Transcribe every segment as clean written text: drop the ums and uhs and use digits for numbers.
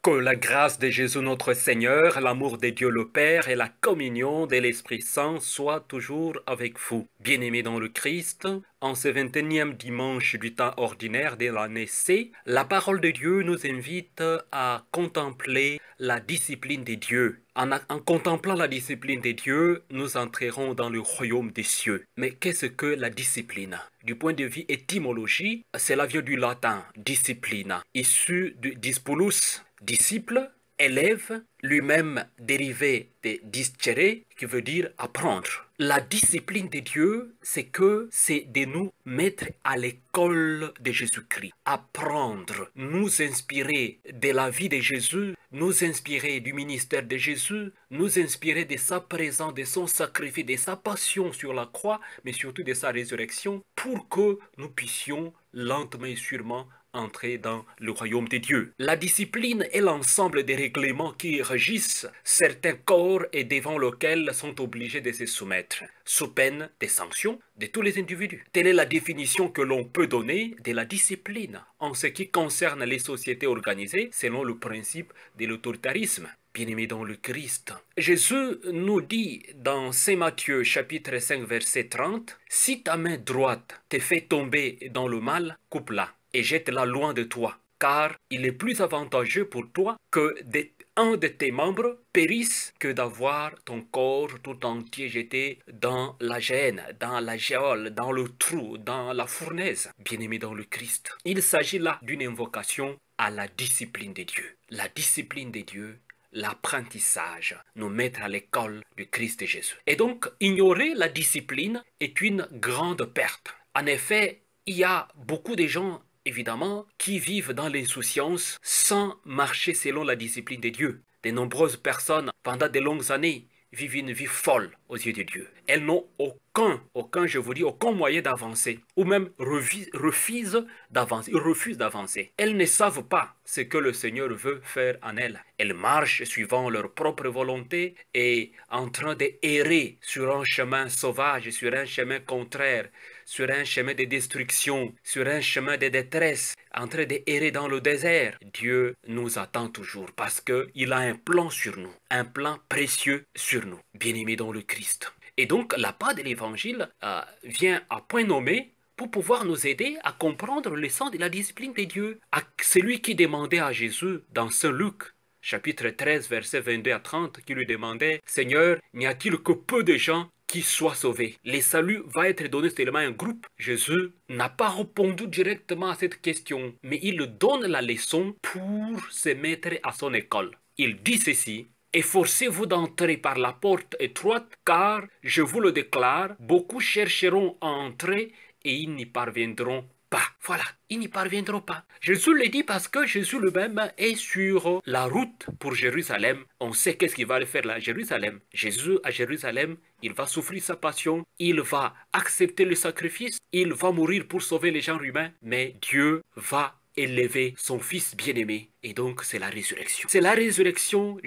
Que la grâce de Jésus notre Seigneur, l'amour de Dieu le Père et la communion de l'Esprit Saint soient toujours avec vous. Bien-aimés dans le Christ, en ce 21e dimanche du temps ordinaire de l'année C, la parole de Dieu nous invite à contempler la discipline de Dieu. En contemplant la discipline de Dieu, nous entrerons dans le royaume des cieux. Mais qu'est-ce que la discipline? Du point de vue étymologie, cela vient du latin disciplina, issu du dispolus, disciple, élève, lui-même dérivé de discere, qui veut dire apprendre. La discipline de Dieu, c'est de nous mettre à l'école de Jésus-Christ, apprendre, nous inspirer de la vie de Jésus, nous inspirer du ministère de Jésus, nous inspirer de sa présence, de son sacrifice, de sa passion sur la croix, mais surtout de sa résurrection, pour que nous puissions lentement et sûrement entrer dans le royaume de Dieu. La discipline est l'ensemble des règlements qui régissent certains corps et devant lesquels sont obligés de se soumettre, sous peine des sanctions de tous les individus. Telle est la définition que l'on peut donner de la discipline en ce qui concerne les sociétés organisées selon le principe de l'autoritarisme. Bien-aimés dans le Christ, Jésus nous dit dans Saint Matthieu chapitre 5 verset 30, « Si ta main droite te fait tomber dans le mal, coupe-la et jette-la loin de toi, car il est plus avantageux pour toi que un de tes membres périsse que d'avoir ton corps tout entier jeté dans la gêne, dans la géole, dans le trou, dans la fournaise. » Bien-aimés dans le Christ, il s'agit là d'une invocation à la discipline de Dieu. La discipline de Dieu, l'apprentissage, nous mettre à l'école du Christ Jésus. Et donc, ignorer la discipline est une grande perte. En effet, il y a beaucoup de gens, évidemment, qui vivent dans l'insouciance sans marcher selon la discipline de Dieu. De nombreuses personnes, pendant de longues années, vivent une vie folle aux yeux de Dieu. Elles n'ont aucun moyen d'avancer, ou même refusent d'avancer. Elles ne savent pas ce que le Seigneur veut faire en elles. Elles marchent suivant leur propre volonté et en train d'errer sur un chemin sauvage, sur un chemin contraire, sur un chemin de destruction, sur un chemin de détresse, en train d'errer dans le désert. Dieu nous attend toujours parce qu'il a un plan sur nous, un plan précieux sur nous, bien-aimés dans le Christ. Et donc, la part de l'Évangile vient à point nommé pour pouvoir nous aider à comprendre le sens de la discipline de Dieu. À celui qui demandait à Jésus dans Saint Luc, chapitre 13, versets 22 à 30, qui lui demandait « Seigneur, n'y a-t-il que peu de gens qui soient sauvés? Le salut va être donné seulement à un groupe ?» Jésus n'a pas répondu directement à cette question, mais il donne la leçon pour se mettre à son école. Il dit ceci: « Efforcez-vous d'entrer par la porte étroite, car, je vous le déclare, beaucoup chercheront à entrer et ils n'y parviendront pas. » Voilà, ils n'y parviendront pas. Jésus le dit parce que Jésus lui-même est sur la route pour Jérusalem. On sait qu'est-ce qu'il va aller faire là à Jérusalem. Jésus à Jérusalem, il va souffrir sa passion, il va accepter le sacrifice, il va mourir pour sauver les gens humains, mais Dieu va élever son Fils bien-aimé. Et donc, c'est la résurrection. C'est la résurrection,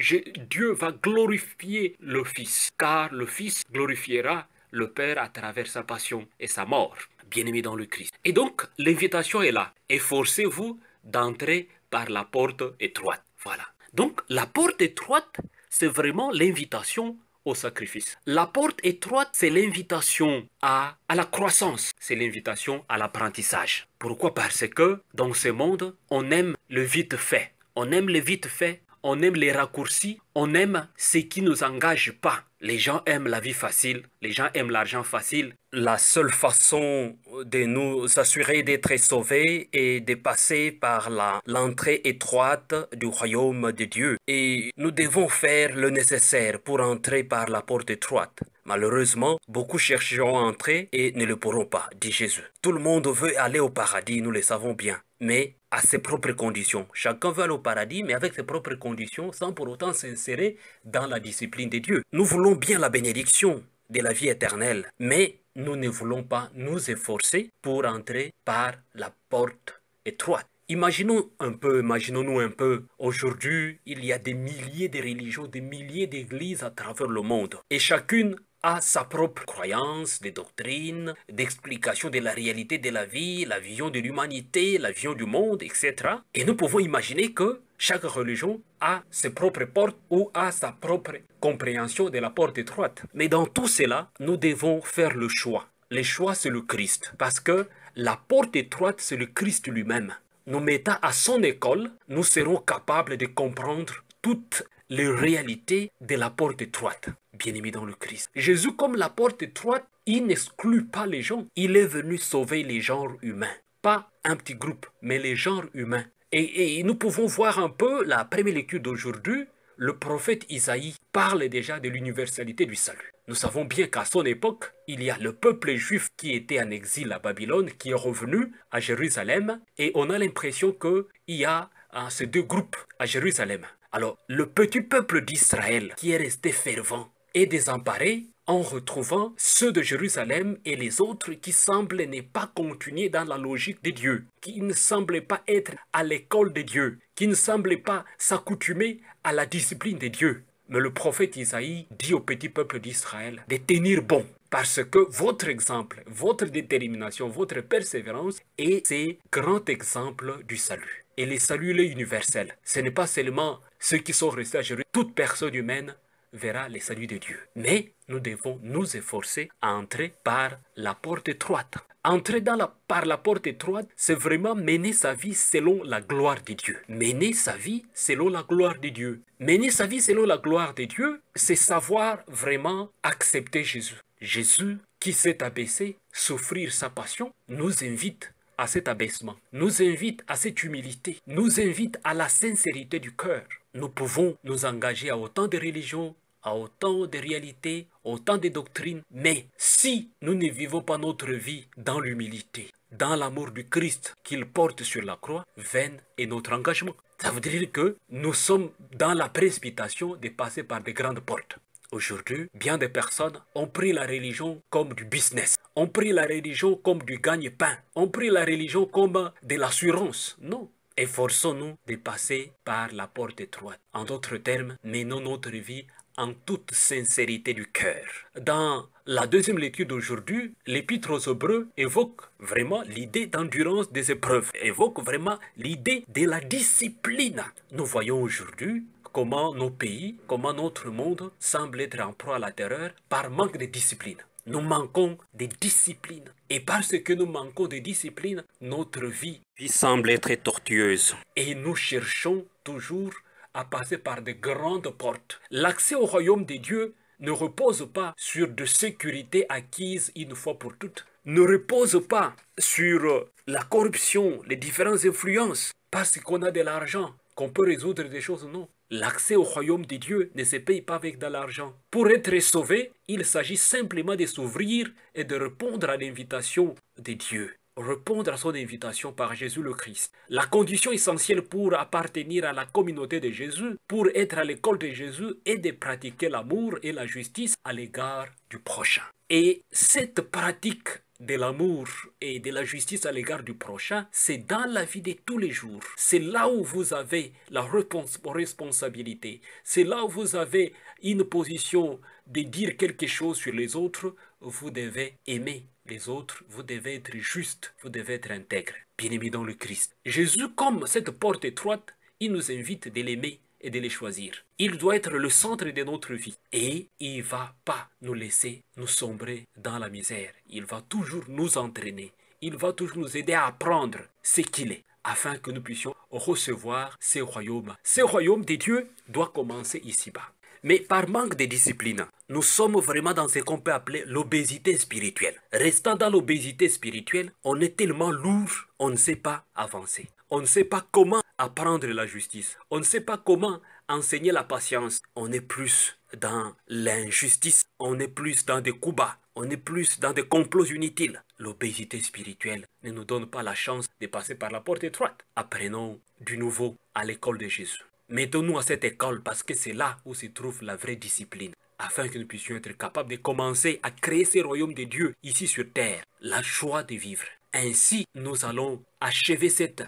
Dieu va glorifier le Fils, car le Fils glorifiera le Père à travers sa passion et sa mort, bien-aimé dans le Christ. Et donc, l'invitation est là. Efforcez-vous d'entrer par la porte étroite. Voilà. Donc, la porte étroite, c'est vraiment l'invitation au sacrifice. La porte étroite, c'est l'invitation à la croissance, c'est l'invitation à l'apprentissage. Pourquoi? Parce que dans ce monde, on aime le vite fait. On aime le vite fait, on aime les raccourcis, on aime ce qui ne nous engage pas. Les gens aiment la vie facile, les gens aiment l'argent facile. La seule façon de nous assurer d'être sauvés est de passer par l'entrée étroite du royaume de Dieu. Et nous devons faire le nécessaire pour entrer par la porte étroite. Malheureusement, beaucoup chercheront à entrer et ne le pourront pas, dit Jésus. Tout le monde veut aller au paradis, nous le savons bien, mais à ses propres conditions. Chacun veut aller au paradis, mais avec ses propres conditions, sans pour autant s'insérer dans la discipline de Dieu. Nous voulons bien la bénédiction de la vie éternelle, mais nous ne voulons pas nous efforcer pour entrer par la porte étroite. Imaginons-nous un peu, aujourd'hui, il y a des milliers de religions, des milliers d'églises à travers le monde, et chacune a sa propre croyance, des doctrines, d'explication de la réalité de la vie, la vision de l'humanité, la vision du monde, etc. Et nous pouvons imaginer que Chaque religion a ses propres portes ou a sa propre compréhension de la porte étroite. Mais dans tout cela, nous devons faire le choix. Le choix, c'est le Christ. Parce que la porte étroite, c'est le Christ lui-même. Nous mettant à son école, nous serons capables de comprendre toutes les réalités de la porte étroite. Bien-aimé dans le Christ. Jésus, comme la porte étroite, il n'exclut pas les gens. Il est venu sauver les genres humains. Pas un petit groupe, mais les genres humains. Et nous pouvons voir un peu la première lecture d'aujourd'hui. Le prophète Isaïe parle déjà de l'universalité du salut. Nous savons bien qu'à son époque, il y a le peuple juif qui était en exil à Babylone, qui est revenu à Jérusalem, et on a l'impression qu'il y a ces deux groupes à Jérusalem. Alors, le petit peuple d'Israël qui est resté fervent et désemparé, en retrouvant ceux de Jérusalem et les autres qui semblent ne pas continuer dans la logique de Dieu, qui ne semblent pas être à l'école de Dieu, qui ne semblent pas s'accoutumer à la discipline de Dieu. Mais le prophète Isaïe dit au petit peuple d'Israël de tenir bon, parce que votre exemple, votre détermination, votre persévérance est ces grands exemples du salut. Et le salut il est universel. Ce n'est pas seulement ceux qui sont restés à Jérusalem, toute personne humaine verra le salut de Dieu. Mais nous devons nous efforcer à entrer par la porte étroite. Entrer par la porte étroite, c'est vraiment mener sa vie selon la gloire de Dieu. Mener sa vie selon la gloire de Dieu. Mener sa vie selon la gloire de Dieu, c'est savoir vraiment accepter Jésus. Jésus qui s'est abaissé, souffrir sa passion, nous invite à cet abaissement, nous invite à cette humilité, nous invite à la sincérité du cœur. Nous pouvons nous engager à autant de religions, à autant de réalités, autant de doctrines, mais si nous ne vivons pas notre vie dans l'humilité, dans l'amour du Christ qu'il porte sur la croix, vain est notre engagement. Ça veut dire que nous sommes dans la précipitation de passer par de grandes portes. Aujourd'hui, bien des personnes ont pris la religion comme du business, ont pris la religion comme du gagne-pain, ont pris la religion comme de l'assurance. Non. Efforçons-nous de passer par la porte étroite. En d'autres termes, menons notre vie en toute sincérité du cœur. Dans la deuxième lecture d'aujourd'hui, l'Épître aux Hébreux évoque vraiment l'idée d'endurance des épreuves, évoque vraiment l'idée de la discipline. Nous voyons aujourd'hui comment nos pays, comment notre monde semble être en proie à la terreur par manque de discipline. Nous manquons de discipline. Et parce que nous manquons de discipline, notre vie semble être tortueuse. Et nous cherchons toujours à passer par de grandes portes. L'accès au royaume de Dieu ne repose pas sur de sécurité acquise une fois pour toutes, ne repose pas sur la corruption, les différentes influences, parce qu'on a de l'argent, qu'on peut résoudre des choses, non. L'accès au royaume de Dieu ne se paye pas avec de l'argent. Pour être sauvé, il s'agit simplement de s'ouvrir et de répondre à l'invitation de Dieu. Répondre à son invitation par Jésus le Christ. La condition essentielle pour appartenir à la communauté de Jésus, pour être à l'école de Jésus, est de pratiquer l'amour et la justice à l'égard du prochain. Et cette pratique de l'amour et de la justice à l'égard du prochain, c'est dans la vie de tous les jours. C'est là où vous avez la responsabilité. C'est là où vous avez une position de dire quelque chose sur les autres. Vous devez aimer les autres, vous devez être juste, vous devez être intègre, bien-aimé dans le Christ. Jésus, comme cette porte étroite, il nous invite de l'aimer et de les choisir. Il doit être le centre de notre vie. Et il ne va pas nous laisser nous sombrer dans la misère. Il va toujours nous entraîner. Il va toujours nous aider à apprendre ce qu'il est, afin que nous puissions recevoir ce royaume. Ce royaume de Dieu doit commencer ici-bas. Mais par manque de discipline, nous sommes vraiment dans ce qu'on peut appeler l'obésité spirituelle. Restant dans l'obésité spirituelle, on est tellement lourd, on ne sait pas avancer. On ne sait pas comment apprendre la justice. On ne sait pas comment enseigner la patience. On est plus dans l'injustice. On est plus dans des coups bas. On est plus dans des complots inutiles. L'obésité spirituelle ne nous donne pas la chance de passer par la porte étroite. Apprenons du nouveau à l'école de Jésus. Mettons-nous à cette école parce que c'est là où se trouve la vraie discipline, afin que nous puissions être capables de commencer à créer ce royaume de Dieu ici sur terre, la joie de vivre. Ainsi, nous allons achever cette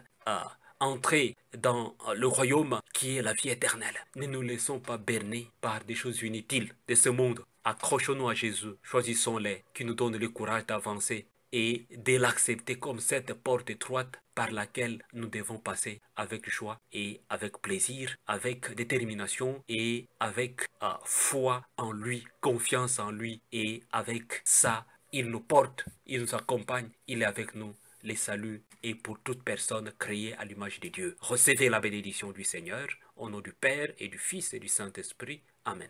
entrée dans le royaume qui est la vie éternelle. Ne nous laissons pas berner par des choses inutiles de ce monde. Accrochons-nous à Jésus, choisissons-les, qui nous donnent le courage d'avancer et de l'accepter comme cette porte étroite par laquelle nous devons passer avec joie et avec plaisir, avec détermination et avec foi en lui, confiance en lui, et avec ça, il nous porte, il nous accompagne, il est avec nous. Les saluts est pour toute personne créée à l'image de Dieu. Recevez la bénédiction du Seigneur, au nom du Père et du Fils et du Saint-Esprit. Amen.